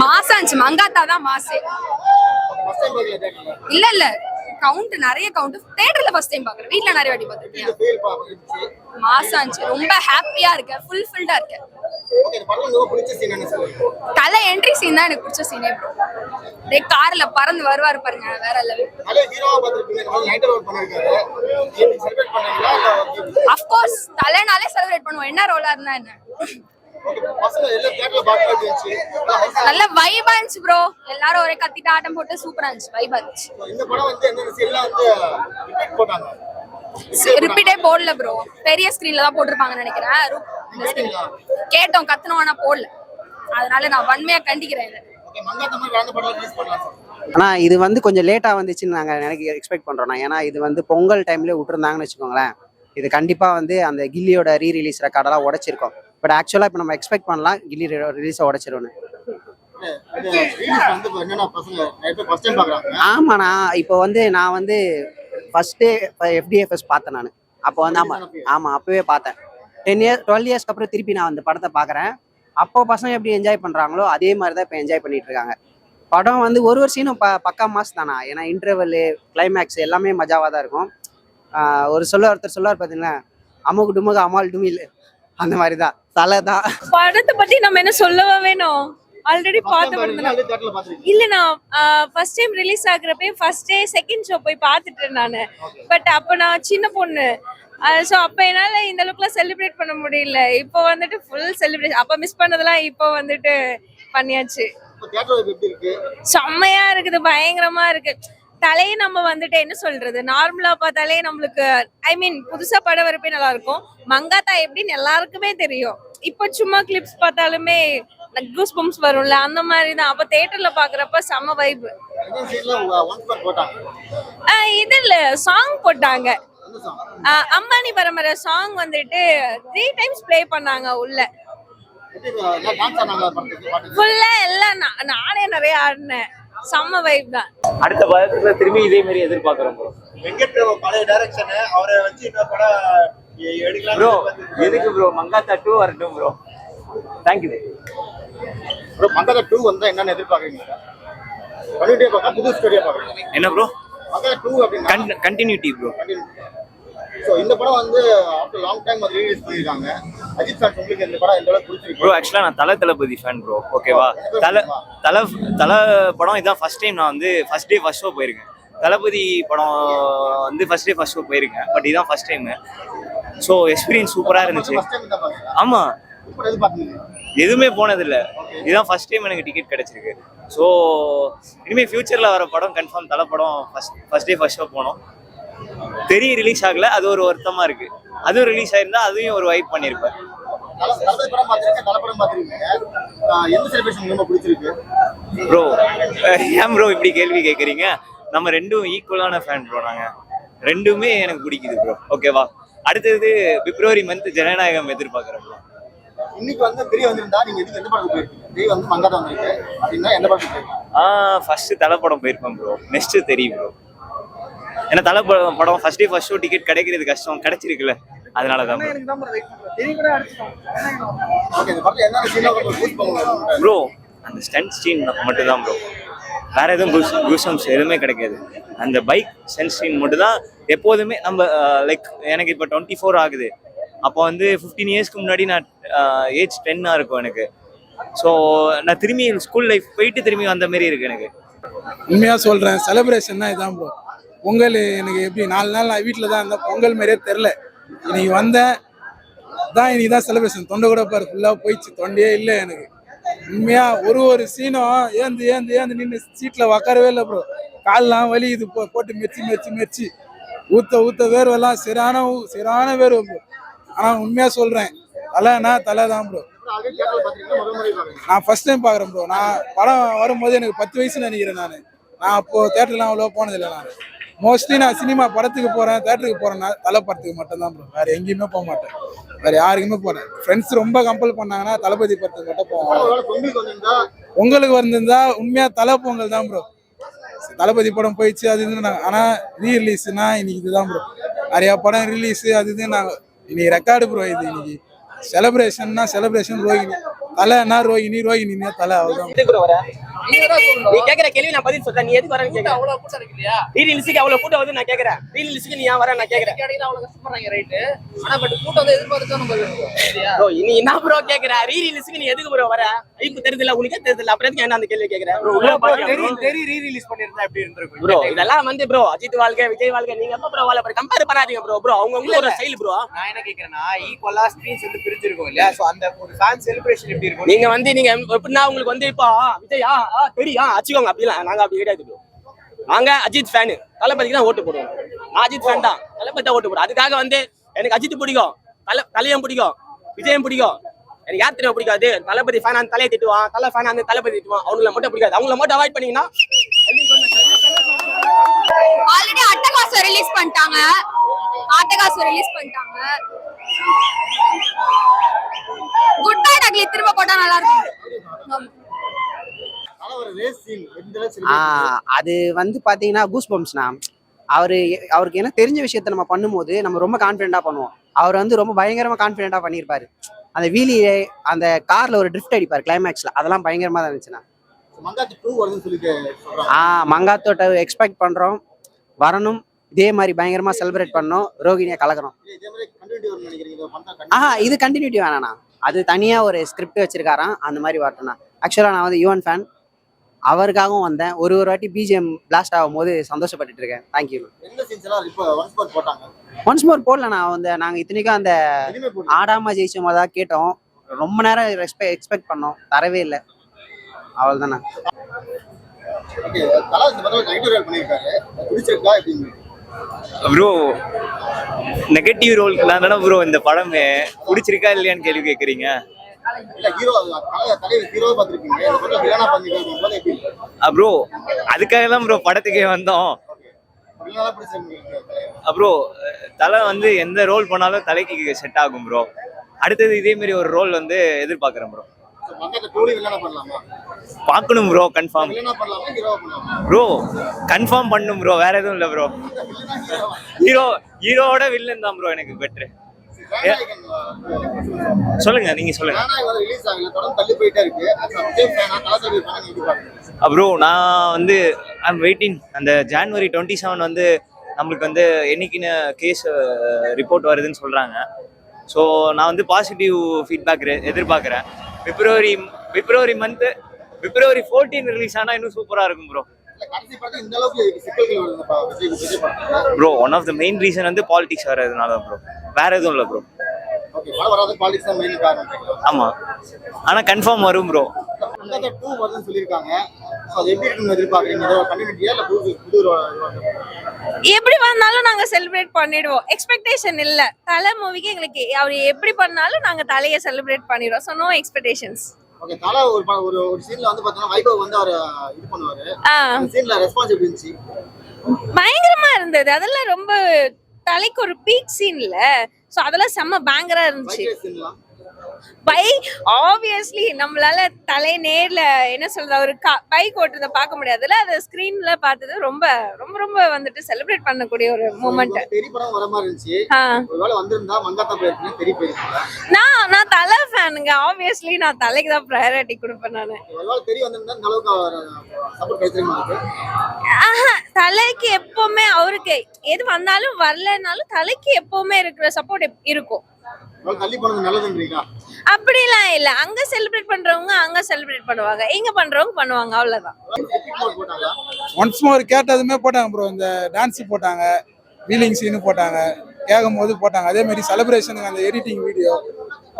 மாசா இருந்துச்சு. மங்காத்தா தான் மாசே. இல்ல இல்ல கவுண்ட் நிறைய கவுண்ட் தியேட்டர்ல ஃபர்ஸ்ட் டைம் பாக்குறேன். வீட்ல நிறைய வாட்டி பாத்துருக்கேன். மாசா இருந்துச்சு. ரொம்ப ஹாப்பியா இருக்கேன். ஃபுல்ஃபில்டா இருக்கேன். தலை என்ட்ரி சீன் தான் எனக்கு பிடிச்ச சீனே. டே கார்ல பறந்து வருவாரு பாருங்க, வேற லெவல். ஆஃப் கோர்ஸ் தலைனாலே செலிப்ரேட் பண்ணுவோம். என்ன ரோலா இருந்தா என்ன. நல்ல வைபா இருந்துச்சு ப்ரோ. எல்லாரும் ஒரே கத்திட்டு ஆட்டம் போட்டு சூப்பரா இருந்துச்சு. வைபா இருந்துச்சு. ரிப்பீட்டே போடல ப்ரோ. பெரிய ஸ்கிரீன்ல தான் போட்டிருப்பாங்கன்னு நினைக்கிறேன். கேட்டோம் கத்துனோம், ஆனா போடல. அதனால நான் வன்மையா கண்டிக்கிறேன். ஆனா இது வந்து கொஞ்சம் லேட்டா வந்துச்சுன்னு நாங்க எக்ஸ்பெக்ட் பண்றோம். ஏன்னா இது வந்து பொங்கல் டைம்ல விட்டுருந்தாங்கன்னு வச்சுக்கோங்களேன், இது கண்டிப்பா வந்து அந்த கில்லியோட ரீரிலீஸ் ரெக்கார்டெல்லாம் உடைச்சிருக்கோம். பட் ஆக்சுவலா இப்போ நம்ம எக்ஸ்பெக்ட் பண்ணலாம் கில்லி ரிலீஸை உடைச்சிருவோன்னு. ஆமாண்ணா, இப்போ வந்து நான் வந்து ஃபர்ஸ்டே FDFS பார்த்தேன் நான். அப்போ வந்து ஆமாம் அப்போவே பார்த்தேன். 12 இயர்ஸ்க்கு அப்புறம் திருப்பி நான் அந்த படத்தை பார்க்குறேன். அப்போ பசங்க எப்படி என்ஜாய் பண்ணுறாங்களோ அதே மாதிரி தான் இப்போ என்ஜாய் பண்ணிட்டு இருக்காங்க. படம் வந்து ஒரு சீனும் பக்கா மாஸ் தானா. ஏன்னா இன்டர்வெல்லு, கிளைமேக்ஸ் எல்லாமே மஜாவாக தான் இருக்கும். ஒருத்தர் சொல்லுவார் பார்த்தீங்கன்னா, அமுக்கு டுமுக அமால் டுமில், அந்த மாதிரி தான் தலை தான். படத்தை பற்றி நம்ம என்ன சொல்லவா வேணும், ஆல்ரெடி பார்த்து. இல்ல நான் ஃபர்ஸ்ட் டைம் ரிலீஸ் ஆகுறப்ப ஃபர்ஸ்ட் டே செகண்ட் ஷோ போய் பார்த்துட்டேன் நான். பட் அப்போ நான் சின்ன பொண்ணு. ஸோ அப்போ என்னால் இந்த அளவுக்குலாம் செலிப்ரேட் பண்ண முடியல. இப்போ வந்துட்டு ஃபுல் செலிப்ரேஷன். அப்போ மிஸ் பண்ணதெல்லாம் இப்போ வந்துட்டு பண்ணியாச்சு. செம்மையா இருக்குது, பயங்கரமா இருக்கு. தலையை நம்ம வந்துட்டு என்ன சொல்றது, நார்மலா பார்த்தாலே நம்மளுக்கு புதுசா படம் வரப்பே நல்லா இருக்கும். மங்காத்தா எப்படின்னு எல்லாருக்குமே தெரியும். இப்போ சும்மா கிளிப்ஸ் பார்த்தாலுமே கூஸ் பம்ப்ஸ் வரும்ல, அந்த மாதிரி தான். அப்ப தியேட்டர்ல பாக்குறப்ப செம வைப். இதுல சாங் போட்டாங்க, அம்பானி பரம்பரை சாங் வந்துட்டு 3 times ப்ளே பண்ணாங்க உள்ள. ஃபுல்லா எல்லாம் நானே நிறைய ஆடினேன். செம்ம வைப் தான். அடுத்த படத்துல திரும்பி இதே மாதிரி எதிர்பார்க்கிறோம் ப்ரோ. வெங்கட் பழைய டைரக்ஷன் அவரை வச்சு இன்னொரு படம் எடுக்கலாம் ப்ரோ. எதுக்கு ப்ரோ மங்காத்தா 2 வரட்டும் ப்ரோ. Thank you bro. மங்காத்தா 2 வந்தா என்னன்னு எதிர்பார்க்கறீங்க? கண்டினியூட்டி பார்க்க புது ஸ்டோரியா பார்க்கறீங்க என்ன ப்ரோ? மங்காத்தா 2 அப்படினா கண்டினியூட்டி ப்ரோ. சோ இந்த படம் வந்து ஆஃப்டர் லாங் டைம் அது ரிலீஸ் பண்ணிருக்காங்க. அஜித் சார் உங்களுக்கு இந்த படம் எந்த அளவுக்கு பிடிச்சிருக்கு ப்ரோ? ஆக்சுவலா நான் தளபதி ஃபேன் ப்ரோ. ஓகேவா, தல படம் இதான் ஃபர்ஸ்ட் டைம் நான் வந்து ஃபர்ஸ்ட் டே ஃபர்ஸ்ட் ஷோ போயிருக்கேன். தளபதி படம் வந்து ஃபர்ஸ்ட் டே ஃபர்ஸ்ட் ஷோ போயிருக்கேன். பட் இதான் ஃபர்ஸ்ட் டைம். ஸோ எக்ஸ்பீரியன்ஸ் சூப்பராக இருந்துச்சு. ஆமாம், எதுவுமே போனதில்லை. இதுதான் ஃபர்ஸ்ட் டைம் எனக்கு டிக்கெட் கிடைச்சிருக்கு. ஸோ இனிமேல் ஃபியூச்சரில் வர படம் கன்ஃபார்ம் தலை படம் ஃபர்ஸ்ட் டே ஃபர்ஸ்ட் ஷோ போனோம். தெரிய ரிலீஸ் ஆகல, அது ஒரு வருத்தமா இருக்கு. அதுவும் ரிலீஸ் ஆயிருந்தா அதையும் ஒரு வைப் பண்ணிருப்பேன் ப்ரோ. ஏன் ப்ரோ இப்படி கேள்வி கேட்குறீங்க? நம்ம ரெண்டும் ஈக்குவலான ஃபேன் ப்ரோ. நாங்க ரெண்டுமே எனக்கு பிடிக்குது ப்ரோ. ஓகேவா, அடுத்தது பிப்ரவரி மந்த் ஜனநாயகம் எதிர்பார்க்குறேன் ப்ரோ. இன்னைக்கு வந்து தெரிய வந்திருந்தா நீங்க எந்த படம் போயிருக்கீங்க? தெரிய வந்து மங்காத்தா வந்திருக்கு அப்படின்னா எந்த படம் போயிருக்கீங்க? ஃபர்ஸ்ட் தலை படம் போயிருப்பேன் ப்ரோ. நெக்ஸ்ட் தெரியும் ப்ரோ. ஏன்னா தலை படம் first day first show ticket கிடைக்கிறது கஷ்டம், கிடைச்சிருக்குல்ல, அதனால தான் ப்ரோ. அந்த ஸ்டண்ட் சீன் மட்டும் தான் ப்ரோ. வேற எதுவும் கூஸ்பம்ஸ் எதுவுமே கிடைக்காது. அந்த பைக் ஸ்டண்ட் சீன் மட்டும் தான் எப்போதுமே. நம்ம லைக் எனக்கு இப்போ 24 ஆகுது. அப்போ வந்து 15 இயர்ஸ்க்கு முன்னாடி நான் ஏஜ் 10 இருக்கும் எனக்கு. ஸோ நான் திரும்பி ஸ்கூல் லைஃப் போயிட்டு திரும்பி வந்த மாரி இருக்கு எனக்கு. உண்மையாக சொல்கிறேன், செலிப்ரேஷன் தான் இதான் ப்ரோ. பொங்கல் எனக்கு எப்படி 4 நாள் நான் வீட்டில் தான் இருந்தேன். பொங்கல் மாதிரியே தெரில. இன்னைக்கு வந்தேன் தான், இன்னைக்கு தான் செலிப்ரேஷன். தொண்டை கூட பாரு ஃபுல்லாக போயிடுச்சு, தொண்டையே இல்லை எனக்கு. உண்மையாக ஒரு சீனும் ஏந்து நின்று சீட்டில் உக்காரவே இல்லை ப்ரோ. கால்லாம் வலி இது போட்டு மெரிச்சு ஊற்ற வேர்வெல்லாம் சரியான வேர்வை ப்ரோ. ஆனால் உண்மையாக சொல்கிறேன், தலை தான் ப்ரோ. நான் ஃபர்ஸ்ட் டைம் பார்க்குறேன் ப்ரோ. நான் படம் வரும்போது எனக்கு 10 வயசுன்னு நினைக்கிறேன். நான் அப்போது தேட்டர்லாம் அவ்வளோ போனதில்லை. நான் மோஸ்ட்லி நான் சினிமா படத்துக்கு போகிறேன், தேட்டருக்கு போகிறேன்னா தலை படத்துக்கு மட்டும்தான் ப்ரோ. வேறு எங்கேயுமே போக மாட்டேன், வேறு யாருக்குமே போகிறேன். ஃப்ரெண்ட்ஸ் ரொம்ப கம்பல் பண்ணாங்கன்னா தளபதி படத்துக்கு மட்டும் போவோம். உங்களுக்கு வந்திருந்தா உண்மையாக தலை பொங்கல் தான் ப்ரோ. தளபதி படம் போயிடுச்சு அது இது. ஆனால் ரீரிலீஸ்னா இன்னைக்கு இதுதான் ப்ரோ. நிறையா படம் ரிலீஸு அது இது. நாங்கள் இன்னைக்கு ரெக்கார்டு ப்ரோ. இது இன்னைக்கு செலிப்ரேஷன்னா செலிப்ரேஷன் ரோஹிணி தலைன்னா ரோஹிணி ரோஹிணின்னா தலை அவ்வளவுதான். எதுக்கு bro வர? நீ கேக்குற கேள்வி நான் பதில் சொல்றேன். நீ எதுக்கு வரேன்னு கேக்குற? அவ்வளவு கூட்டம் இருக்கு இல்லையா? ரீலிஸ்க்கு அவ்வளவு கூட்டம் வந்து நான் கேக்குறேன். ரீலிஸ்க்கு நீ ஏன் வர நான் கேக்குறேன். கேட்டீங்கன்னா அவ்வளவு கஷ்டப்படுறாங்க ரைட்டு. ஆனா பட் கூட்டம் வந்து எதிர்பார்த்து நம்ம இல்லையா? bro நீ என்ன bro கேக்குற? ரீலிஸ்க்கு நீ எதுக்கு bro வர? ஐப்பு தெரியுதுல உனக்கே தெரியுதுல அப்புறம் எதுக்கு என்ன அந்த கேள்வி கேக்குற? bro உள்ள பாருங்க. தெரி ரீ-ரிலீஸ் பண்ணிருந்தா எப்படி இருந்திருக்கும்? bro இதெல்லாம் வந்து bro அஜித் வாழ்க்கை விஜய் வாழ்க்கை நீங்க எப்ப bro வாழ கம்பேர் பண்ணாதீங்க bro. bro அவங்க ஒரு ஸ்டைல் bro. நான் என்ன கேக்குறேன்னா ஈக்குவலா ஸ்கிரீன்ஸ் வந்து பிரிஞ்சிருக்கும் இல்லையா? சோ அந்த ஒரு ஃபேன் செலிப்ரேஷன் எப்படி இருக்கும்? நீங்க வந்து நீங்க எப்படின்னா உங்களுக்கு வந்து இப்போ விஜயா தெரியும் அச்சுக்கோங்க அப்படிலாம் நாங்க அப்படி கிடையாது bro. நாங்க அஜித் ஃபேனு தளபதிக்கு தான் ஓட்டு போடுவோம். நான் அஜித் ஃபேன் தான் தளபதி தான் ஓட்டு போடுவோம். அதுக்காக வந்து எனக்கு அஜித் பிடிக்கும் தலையும் பிடிக்கும் விஜயம் பிடிக்கும். எனக்கு யார் தெரியும் பிடிக்காது? தளபதி ஃபேன் அந்த தலையை திட்டுவான் தலை ஃபேன் அந்த தளபதி திட்டுவான். அவங்கள மட்டும் பிடிக்காது. அவங்கள மட்டும் அவாய்ட் பண்ணீங்கன்னா ஆல்ரெடி அட்டகாசம் ரிலீஸ் பண்ணிட்டாங்க. குட் பை டக்லி திரும்ப போட்டா நல்லா இருக்கும். அது வந்து பாத்தீங்கன்னா கூஸ் பம்ப்ஸ்னா அவருக்கு என்ன தெரிஞ்ச விஷயத்த நம்ம பண்ணும்போது நம்ம ரொம்ப கான்ஃபிடென்ட்டா பண்ணுவோம். அவர் வந்து ரொம்ப பயங்கரமா கான்ஃபிடென்ட்டா பண்ணியிருப்பாரு. அந்த வீலியே அந்த கார்ல ஒரு ட்ரிஃப்ட் அடிப்பார் கிளைமேக்ஸ்ல, அதெல்லாம் பயங்கரமா தான் இருந்துச்சுண்ணா. மங்காத்தோட்ட எக்ஸ்பெக்ட் பண்றோம், வரணும், இதே மாதிரி பயங்கரமா செலிப்ரேட் பண்ணோம், ரோகிணியை கலக்கிறோம். இது கண்டினியூட்டி வேணாண்ணா, அது தனியா ஒரு ஸ்கிரிப்ட் வச்சிருக்காராம், அந்த மாதிரி வரட்டும்ண்ணா. ஆக்சுவலா நான் வந்து யுவன் ஃபேன், அவருக்காகவும் வந்தேன். ஒரு வாட்டி பிஜிஎம் பிளாஸ்ட் ஆகும் போது சந்தோஷப்பட்டுட்டு இருக்கேன். தேங்க்யூ. ஒன்ஸ் மோர் போடல. நான் வந்து நாங்கள் இத்தனைக்கும் அந்த ஆடாம ஜெயிச்சோம் தான் கேட்டோம். ரொம்ப நேரம் எக்ஸ்பெக்ட் பண்ணோம், தரவே இல்லை. அவ்வளோதாண்ணா. ப்ரோ நெகட்டிவ் ரோல்க்குலாம் தானே ப்ரோ இந்த படமே பிடிச்சிருக்கா இல்லையான்னு கேள்வி கேட்குறீங்க. ப்ரோ அதுக்காக தான் ப்ரோ படத்துக்கே வந்தோம். ப்ரோ தலை வந்து எந்த ரோல் பண்ணாலும் தலைக்கு செட் ஆகும் ப்ரோ. அடுத்தது இதே மாதிரி ஒரு ரோல் வந்து எதிர்பார்க்குறேன் ப்ரோ. பார்க்கணும் ப்ரோ, கன்ஃபார்ம் ப்ரோ, கன்ஃபார்ம் பண்ணும் ப்ரோ, வேற எதுவும் இல்லை ப்ரோ. ஹீரோவோட வில்லன் தான் ப்ரோ எனக்கு பெட்ரு. சொல்லுங்க, நீங்க சொல்லுங்க ப்ரோ. நான் வந்து ஐம் வெயிட்டிங். அந்த ஜான்வரி 27 வந்து நம்மளுக்கு வந்து என்னைக்குன்னு கேஸ் ரிப்போர்ட் வருதுன்னு சொல்றாங்க. ஸோ நான் வந்து பாசிட்டிவ் ஃபீட்பேக் எதிர்பார்க்குறேன். பிப்ரவரி மந்த்து பிப்ரவரி 14 ரிலீஸ் ஆனால் இன்னும் சூப்பராக இருக்கும் bro. Bro one of the main reason வந்து பாலிடிக்ஸ் வர்றதுனால ப்ரோ, வேற எதுவும் இல்லை ப்ரோ. ஆமா, ஆனா கன்ஃபார்ம் வரும் ப்ரோ. எப்படி வந்தாலும் நாங்க செலிப்ரேட் பண்ணிடுவோம். எக்ஸ்பெக்டேஷன் இல்ல. தலை மூவிக்கு எங்களுக்கு அவர் எப்படி பண்ணாலும் நாங்க தலையை செலிப்ரேட் பண்ணிடுவோம். So no expectations. ஓகே, தல ஒரு சீன்ல வந்து பாத்தீங்கன்னா வைபவ் வந்து அவர் இது பண்ணுவாரு. அந்த சீன்ல ரெஸ்பான்ஸ் எப்படி இருந்துச்சு? பயங்கரமா இருந்தது. அதெல்லாம் ரொம்ப தலைக்கு ஒரு பீக் சீன்ல. சோ அதெல்லாம் செம்ம பேங்கரா இருந்துச்சு. பைக் ஆப்வியஸ்லி நம்மளால தலை நேர்ல என்ன சொல்றது ஒரு பைக் ஓட்டுறத பார்க்க முடியாதுல்ல. அதை ஸ்கிரீன்ல பார்த்தது ரொம்ப ரொம்ப ரொம்ப வந்துட்டு செலிப்ரேட் பண்ணக்கூடிய ஒரு மூமெண்ட். தெரி படம் வர மாதிரி இருந்துச்சு. ஒருவேளை வந்திருந்தா மங்காத்தா போயிருக்கீங்க, தெரி போயிருக்கீங்க. நான் தலை ஃபேனுங்க. ஆப்வியஸ்லி நான் தலைக்கு தான் ப்ரையாரிட்டி கொடுப்பேன் நானு. ஒருவேளை தெரி வந்திருந்தா இந்த அளவுக்கு சப்போர்ட் கிடைச்சிருக்கீங்க. தலைக்கு எப்பவுமே அவருக்கு எது வந்தாலும் வரலனாலும் தலைக்கு எப்பவுமே இருக்கிற சப்போர்ட் இருக்கும். தள்ளி போனது நல்லதுன்றீங்களா? அப்படிலாம் இல்ல. அங்க செலிப்ரேட் பண்றவங்க அங்க செலிப்ரேட் பண்ணுவாங்க, இங்க பண்றவங்க பண்ணுவாங்க, அவ்வளவுதான். ஒன்ஸ் மோர் கேட்டதுமே போட்டாங்க ப்ரோ. இந்த டான்ஸ் போட்டாங்க, வீலிங் சீனு போட்டாங்க, கேட்கும் போது போட்டாங்க. அதே மாதிரி செலிப்ரேஷனுக்கு அந்த எடிட்டிங் வீடியோ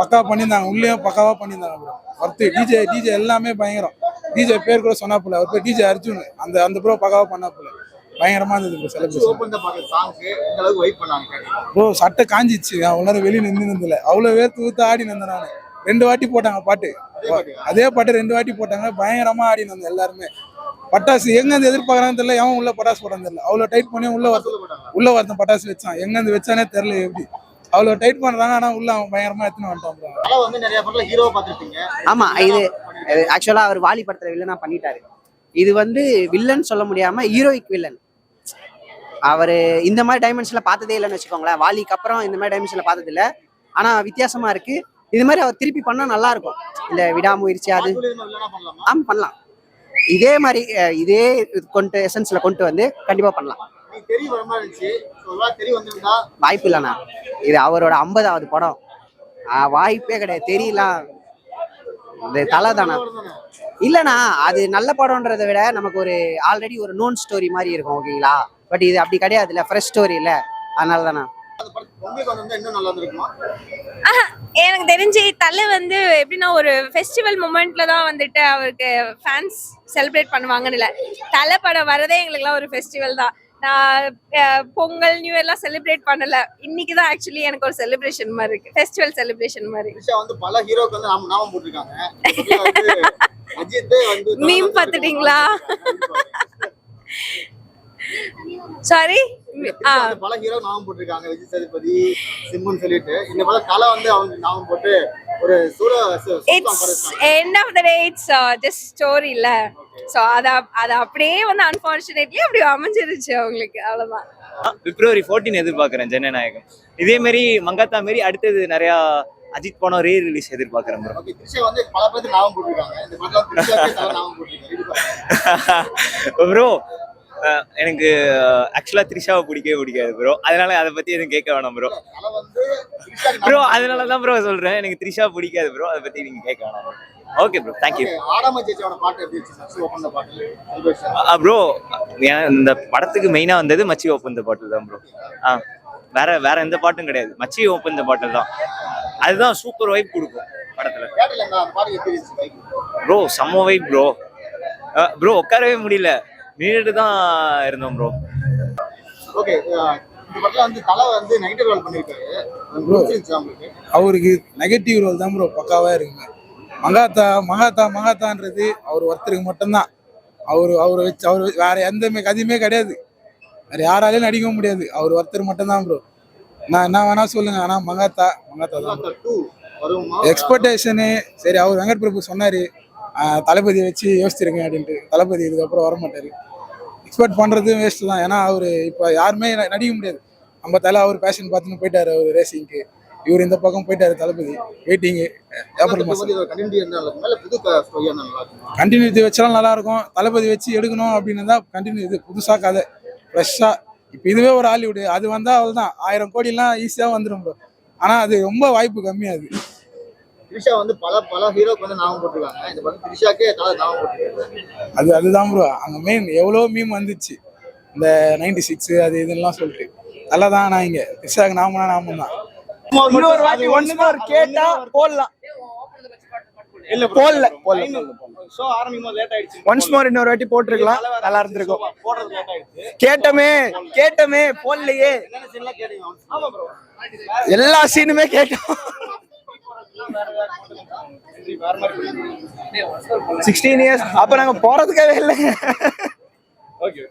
பக்காவா பண்ணியிருந்தாங்க. உள்ளேயும் பக்காவா பண்ணியிருந்தாங்க ப்ரோ. ஒர்த்து டிஜே எல்லாமே பயங்கரம். டிஜே பேர் கூட சொன்னாப்புல, அவர் பேர் டிஜே அர்ஜுன். அந்த ப்ரோ பக்காவா பண்ணாப்புல, பயங்கரமா இருந்தது ப்ரோ செலிப்ரேஷன். ப்ரோ சட்டை காஞ்சிச்சு, அவ்வளோ நேரம் வெளியே நின்றுல, அவ்வளோ வேர்த்து ஊத்து ஆடி நின்றேன் நான். 2 வாட்டி போட்டாங்க பாட்டு, அதே பாட்டு 2 வாட்டி போட்டாங்க. பயங்கரமா ஆடி நின்றேன் எல்லாருமே. பட்டாசு எங்கேருந்து எதிர்பார்க்கறான்னு தெரியல, எவன் உள்ள பட்டாசு போட்டான்னு தெரியல. அவ்வளோ டைட் பண்ணி உள்ள ஒருத்தன் பட்டாசு வச்சான். எங்கேருந்து வச்சானே தெரியல எப்படி. அவ்வளோ டைட் பண்றாங்க, ஆனா உள்ள அவன் பயங்கரமா எடுத்துன்னு வந்துட்டான். ஆமா, இது ஆக்சுவலா அவர் வாலி படத்துல வில்லனா பண்ணிட்டாரு. இது வந்து வில்லன் சொல்ல முடியாம ஹீரோயிக் வில்லன். அவரு இந்த மாதிரி டைமென்ஷன்ல பார்த்ததே இல்லைன்னு வச்சுக்கோங்களேன். வாலிக்கு அப்புறம் இந்த மாதிரி டைமென்ஷன்ல பார்த்தது இல்லை. ஆனா வித்தியாசமா இருக்கு. இது மாதிரி அவர் திருப்பி பண்ணா நல்லா இருக்கும். இந்த விடாமுயற்சி அது இல்லைன்னா பண்ணலாமா? பண்ணலாம். இதே மாதிரி இதே கொண்டு எசன்ஸ்ல கொண்டு வந்து கண்டிப்பா பண்ணலாம். நீ தெரிய வர மாதிரி இருந்துச்சு. ஒருவேளை தெரிய வந்திருந்தா வாய்ப்பு இல்லைண்ணா. இது அவரோட 50வது படம். வாய்ப்பே கிடையாது. தெரியலாம் இந்த தலை தானா இல்லைண்ணா. அது நல்ல படம்ன்றதை விட நமக்கு ஒரு ஆல்ரெடி ஒரு நோன் ஸ்டோரி மாதிரி இருக்கும். ஓகேங்களா? பட் இது அப்படி கிடையாது இல்லை, ஃப்ரெஷ் ஸ்டோரி இல்லை. அதனால தானே உங்களுக்கு வந்திருந்தா இன்னும் நல்லா இருந்திருக்குமா? எனக்கு தெரிஞ்சு தலை வந்து எப்படின்னா ஒரு ஃபெஸ்டிவல் மூமெண்ட்ல தான் வந்துட்டு அவருக்கு ஃபேன்ஸ் செலிப்ரேட் பண்ணுவாங்கன்னு இல்லை. தலை படம் வரதே எங்களுக்குலாம் ஒரு ஃபெஸ்டிவல் தான். நான் பொங்கல் நியூ இயர்லாம் செலிப்ரேட் பண்ணல. இன்னைக்கு தான் ஆக்சுவலி எனக்கு ஒரு செலிப்ரேஷன் மாதிரி இருக்கு, ஃபெஸ்டிவல் செலிப்ரேஷன் மாதிரி. த்ரிஷா வந்து பல ஹீரோக்கு வந்து நாமம் போட்டிருக்காங்க. அஜித் வந்து மீம் பார்த்துட்டீங்களா? சாரி, பல ஹீரோ நாமம் போட்டிருக்காங்க. விஜய் சேதுபதி, சிம்புன்னு சொல்லிட்டு இந்த படம் தலை வந்து அவங்க நாமம் போட்டு ஒரு it's end of the day it's just story இல்ல. சோ அத அப்படியே வந்து அன்பார்ச்சுனேட்லி அப்படி அமைஞ்சிருச்சு அவங்களுக்கு, அவ்வளவுதான். February 14 எதிர்பார்க்கிறேன் ஜனநாயகம். இதே மாதிரி மங்காத்தா மாதிரி அடுத்தது நிறைய அஜித் படம் ரீ ரிலீஸ் எதிர்பார்க்கிறேன் ப்ரோ. ஓகே, த்ரிஷா வந்து பல பேருக்கு நாமம் போட்டிருக்காங்க. இந்த படத்துல த்ரிஷாக்கே தலை நாமம் போட்டிருக்காங்க. ப்ரோ எனக்கு ஆக்சுவலா த்ரிஷாவை பிடிக்காது ப்ரோ. அதனால அதை பத்தி எதுவும் கேட்க வேணாம் ப்ரோ. தலை வந்து த்ரிஷாக்கு ப்ரோ அதனாலதான் ப்ரோ சொல்றேன், எனக்கு த்ரிஷா பிடிக்காது ப்ரோ. அதை பத்தி நீங்க கேட்க வேணாம். Okay bro, thank you. ஆடாம ஜெயிச்சோட பாட்டு எப்படி இருந்துச்சு? மச்சி ஓப்பன் பாட்டு ப்ரோ இந்த படத்துக்கு மெயினா வந்தது மச்சி ஓப்பன் பாட்டில் தான் ப்ரோ. வேற எந்த பாட்டும் கிடையாது, மச்சி ஓப்பன் பாட்டில் தான். அதுதான் சூப்பர் வைப் கொடுக்கும் படத்துல. ப்ரோ செம்ம வைப் ப்ரோ. ப்ரோ உட்காரவே முடியல, நின்றுட்டு தான் இருந்தோம் ப்ரோ. ஓகே, இந்த படத்துல வந்து தலை வந்து நெகட்டிவ் ரோல் பண்ணிருக்காரு. அவருக்கு நெகட்டிவ் ரோல் தான் ப்ரோ பக்காவா இருக்குங்க. மகாத்தான்றது அவர் ஒருத்தருக்கு மட்டும்தான். அவரை வச்சு வேற எந்த கதையுமே கிடையாது. வேற யாராலையும் நடிக்க முடியாது. அவர் ஒருத்தர் மட்டும்தான் ப்ரோ. நான் என்ன வேணா சொல்லுங்க, ஆனா மகாத்தா தான் எக்ஸ்பெக்டேஷனு. சரி, அவர் வெங்கட் பிரபு சொன்னாரு தளபதியை வச்சு யோசிச்சிருங்க அப்படின்ட்டு. தளபதி இதுக்கப்புறம் வர மாட்டாரு. எக்ஸ்பெக்ட் பண்றது வேஸ்ட் தான். ஏன்னா அவரு இப்ப யாருமே நடிக்க முடியாது. நம்ம தலை அவர் பேஷன் பார்த்துன்னு போயிட்டாரு. அவர் ரேசிங்க்கு, இவர் இந்த பக்கம் போயிட்டாரு. தளபதி வெயிட்டிங். கண்டினியூட்டி வச்சாலும் நல்லா இருக்கும். தளபதி வச்சு எடுக்கணும் அப்படின்னு தான் கண்டினியூ. இது புதுசா கதை ஃப்ரெஷ்ஷா. இப்போ இதுவே ஒரு ஹாலிவுட், அது வந்தா அவ்வளவுதான் 1000 கோடிலாம் ஈஸியா வந்துடும் ப்ரோ. ஆனா அது ரொம்ப வாய்ப்பு கம்மியாது. த்ரிஷா வந்து பல ஹீரோக்கு வந்து நாமம் போட்டிருக்காங்க. இந்த படம் த்ரிஷாக்கே தலை நாமம் போட்டிருக்காங்க. அதுதான் ப்ரோ. அங்க மெயின் எவ்வளோ மீம் வந்துச்சு இந்த 96 அது இதெல்லாம் சொல்லிட்டு. நல்லா தான். நான் இங்க த்ரிஷாக்கு நாமம் தான். இன்னொரு வாட்டி ஒன்னுமோர் கேட்டா போடலாம். இல்ல போடல சோ ஆரம்பிக்கும் போது லேட் ஆயிடுச்சு. ஒன்ஸ் மோர் இன்னொரு வாட்டி போட்டுருக்கலாம், நல்லா இருந்திருக்கும். போடுறது லேட் ஆயிடுச்சு. கேட்டமே போடலையே. என்ன சீன்லாம் கேட்டீங்க? ஆமா ப்ரோ, எல்லா சீனுமே கேட்டோம். 16 years அப்ப நாங்க போறதுக்காகவே இல்லை. ஓகே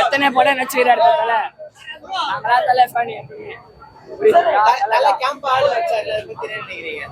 எத்தனை படம் நடிச்சுக்கிறாரு தலை. நாங்களா தலை ஃபேன் எப்பவுமே. தலை கேம்ப் ஆள் வச்சா பத்தி நினைக்கிறீங்க?